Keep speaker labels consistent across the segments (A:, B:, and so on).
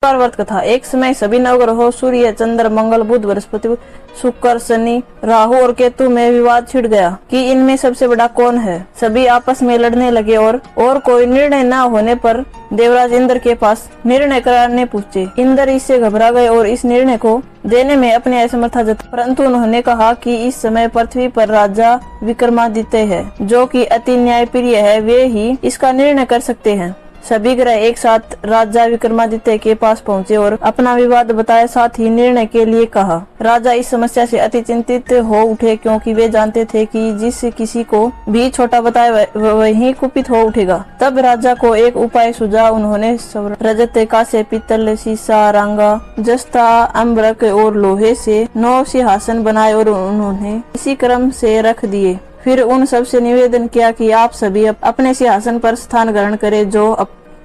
A: व्रत कथा। एक समय सभी नवग्रहों सूर्य, चंद्र, मंगल, बुध, बृहस्पति, शुक्र, शनि, राहु और केतु में विवाद छिड़ गया कि इनमें सबसे बड़ा कौन है। सभी आपस में लड़ने लगे और कोई निर्णय न होने पर देवराज इंद्र के पास निर्णय कराने पूछे। इंद्र इससे घबरा गए और इस निर्णय को देने में अपनी असमर्था जताई, परंतु उन्होंने कहा कि इस समय पृथ्वी पर राजा विक्रमादित्य है, जो कि अति न्यायप्रिय है, वे ही इसका निर्णय कर सकते हैं। सभी ग्रह एक साथ राजा विक्रमादित्य के पास पहुंचे और अपना विवाद बताया, साथ ही निर्णय के लिए कहा। राजा इस समस्या से अति चिंतित हो उठे, क्योंकि वे जानते थे कि जिस किसी को भी छोटा बताए वही कुपित हो उठेगा। तब राजा को एक उपाय सूझा। उन्होंने रजत, कांस्य, पीतल, सीसा, रांगा, जस्ता, अम्बरक और लोहे से 9 सिंहासन बनाए और उन्होंने इसी क्रम से रख दिए। फिर उन सब से निवेदन किया कि आप सभी अपने सिंहासन पर स्थान ग्रहण करें। जो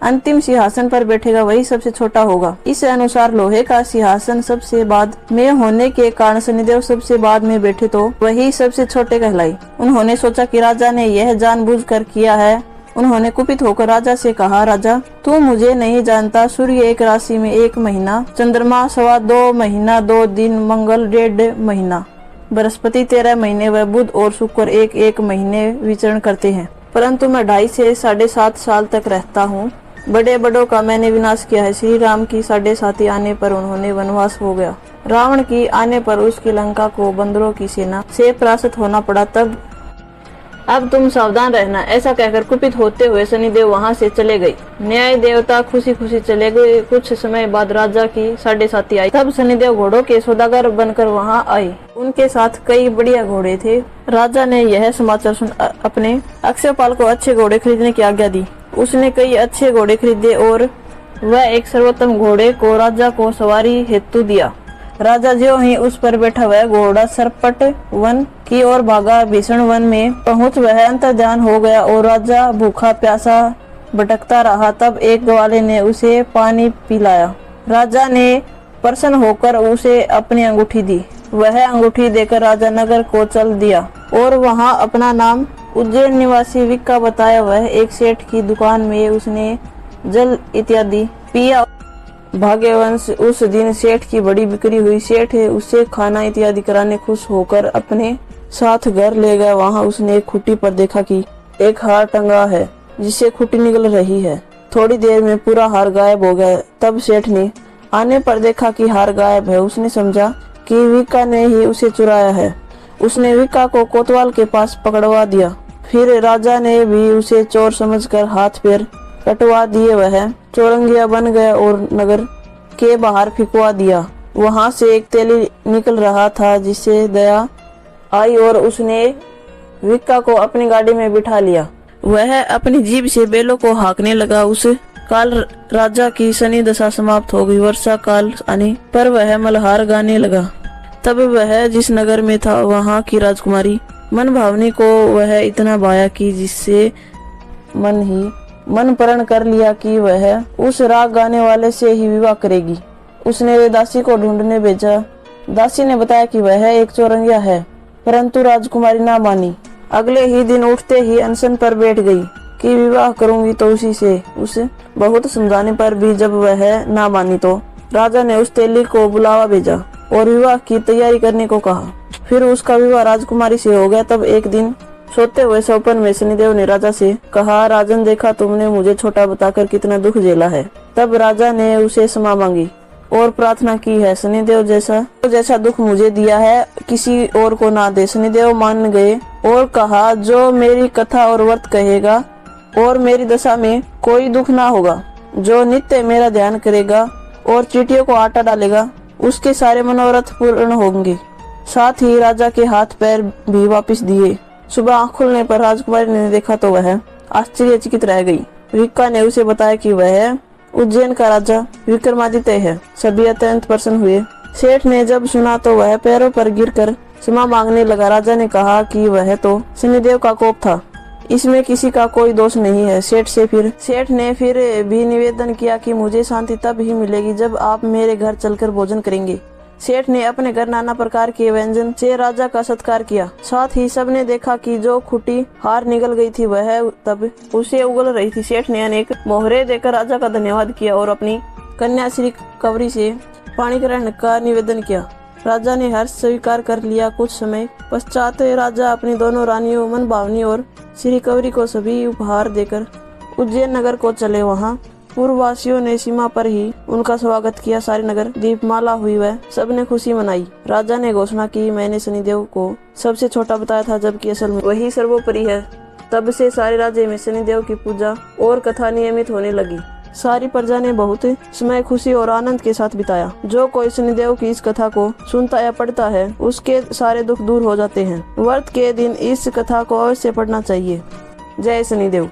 A: अंतिम सिंहासन पर बैठेगा वही सबसे छोटा होगा। इस अनुसार लोहे का सिंहासन सबसे बाद में होने के कारण शनिदेव सबसे बाद में बैठे तो वही सबसे छोटे कहलाई। उन्होंने सोचा कि राजा ने यह जानबूझकर किया है। उन्होंने कुपित होकर राजा से कहा, राजा तू मुझे नहीं जानता। सूर्य एक राशि में 1 महीना, चंद्रमा 2.25 महीना 2 दिन, मंगल 1.5 महीना, बृहस्पति 13 महीने व बुध और शुक्र 1 महीने विचरण करते हैं, परंतु मैं 2.5 से 7.5 साल तक रहता हूँ। बड़े बड़ों का मैंने विनाश किया है। श्री राम की 7.5 आने पर उन्होंने वनवास हो गया। रावण की आने पर उसकी लंका को बंदरों की सेना से परास्त होना पड़ा। तब अब तुम सावधान रहना। ऐसा कहकर कुपित होते हुए शनिदेव वहां से चले गए। न्याय देवता खुशी खुशी चले गए। कुछ समय बाद राजा की 7.5 आई। तब शनिदेव घोड़ों के सौदागर बनकर वहां आए। उनके साथ कई बढ़िया घोड़े थे। राजा ने यह समाचार सुन अपने अक्षयपाल को अच्छे घोड़े खरीदने की आज्ञा दी। उसने कई अच्छे घोड़े खरीदे और वह एक सर्वोत्तम घोड़े को राजा को सवारी हेतु दिया। राजा ज्यों ही उस पर बैठा वह घोड़ा सरपट वन की ओर भागा। भीषण वन में पहुंच वह अंतर्ध्यान हो गया और राजा भूखा प्यासा भटकता रहा। तब एक ग्वाले ने उसे पानी पिलाया। राजा ने प्रसन्न होकर उसे अपनी अंगूठी दी। वह अंगूठी देकर राजा नगर को चल दिया और वहां अपना नाम उज्जैन निवासी विक्का बताया। वह एक सेठ की दुकान में उसने जल इत्यादि पिया। भाग्यवंश उस दिन सेठ की बड़ी बिक्री हुई। सेठ उसे खाना इत्यादि कराने खुश होकर अपने साथ घर ले गया। वहां उसने एक खुट्टी पर देखा कि एक हार टंगा है जिससे खुट्टी निकल रही है। थोड़ी देर में पूरा हार गायब हो गया। तब सेठ ने आने पर देखा कि हार गायब है। उसने समझा कि विक्का ने ही उसे चुराया है। उसने विक्का को कोतवाल के पास पकड़वा दिया। फिर राजा ने भी उसे चोर समझकर हाथ पैर कटवा दिए। वह चौरंगिया बन गया और नगर के बाहर फिकवा दिया। वहां से एक तेली निकल रहा था जिससे दया आई और उसने विक्का को अपनी गाड़ी में बिठा लिया। वह अपनी जीभ से बैलों को हाँकने लगा। उस काल राजा की शनि दशा समाप्त हो गई। वर्षा काल आने पर वह मल्हार गाने लगा। तब वह जिस नगर में था वहां की राजकुमारी मन भावनी को वह इतना भाया कि जिससे मन प्रण कर लिया कि वह उस राग गाने वाले से ही विवाह करेगी। उसने दासी को ढूंढने भेजा। दासी ने बताया कि वह एक चौरंगिया है, परंतु राजकुमारी ना मानी। अगले ही दिन उठते ही अनशन पर बैठ गई कि विवाह करूंगी तो उसी से। उसे बहुत समझाने पर भी जब वह ना मानी तो राजा ने उस तेली को बुलावा भेजा और विवाह की तैयारी करने को कहा। फिर उसका विवाह राजकुमारी से हो गया। तब एक दिन सोते हुए सपन में शनिदेव ने राजा से कहा, राजन देखा तुमने मुझे छोटा बताकर कितना दुख झेला है। तब राजा ने उसे क्षमा मांगी और प्रार्थना की है, शनिदेव जैसा दुख मुझे दिया है किसी और को ना दे। शनिदेव मान गए और कहा, जो मेरी कथा और व्रत कहेगा और मेरी दशा में कोई दुख ना होगा, जो नित्य मेरा ध्यान करेगा और चींटियों को आटा डालेगा, उसके सारे मनोरथ पूर्ण होंगे। साथ ही राजा के हाथ पैर भी वापस दिए। सुबह आँख खुलने पर राजकुमारी ने देखा तो वह आश्चर्यचकित रह गई। विक्का ने उसे बताया कि वह उज्जैन का राजा विक्रमादित्य है। सभी अत्यंत प्रसन्न हुए। सेठ ने जब सुना तो वह पैरों पर गिरकर क्षमा मांगने लगा। राजा ने कहा कि वह तो शनिदेव का कोप था, इसमें किसी का कोई दोष नहीं है। सेठ ने फिर भी निवेदन किया कि मुझे शांति तब ही मिलेगी जब आप मेरे घर चलकर भोजन करेंगे। सेठ ने अपने घर नाना प्रकार के व्यंजन से राजा का सत्कार किया। साथ ही सबने देखा कि जो खुटी हार निकल गई थी वह तब उसे उगल रही थी। सेठ ने अनेक मोहरे देकर राजा का धन्यवाद किया और अपनी कन्या श्री कवरी से पाणी ग्रहण का निवेदन किया। राजा ने हर्ष स्वीकार कर लिया। कुछ समय पश्चात राजा अपनी दोनों रानियों मनभावनी और श्री कवरी को सभी उपहार देकर उज्जैन नगर को चले। वहाँ पूर्ववासियों ने सीमा पर ही उनका स्वागत किया। सारे नगर दीपमाला हुई व सबने खुशी मनाई। राजा ने घोषणा की, मैंने शनिदेव को सबसे छोटा बताया था, जबकि असल में वही सर्वोपरि है। तब से सारे राज्य में शनिदेव की पूजा और कथा नियमित होने लगी। सारी प्रजा ने बहुत समय खुशी और आनंद के साथ बिताया। जो कोई शनिदेव की इस कथा को सुनता या पढ़ता है, उसके सारे दुख दूर हो जाते हैं। व्रत के दिन इस कथा को अवश्य पढ़ना चाहिए। जय शनिदेव।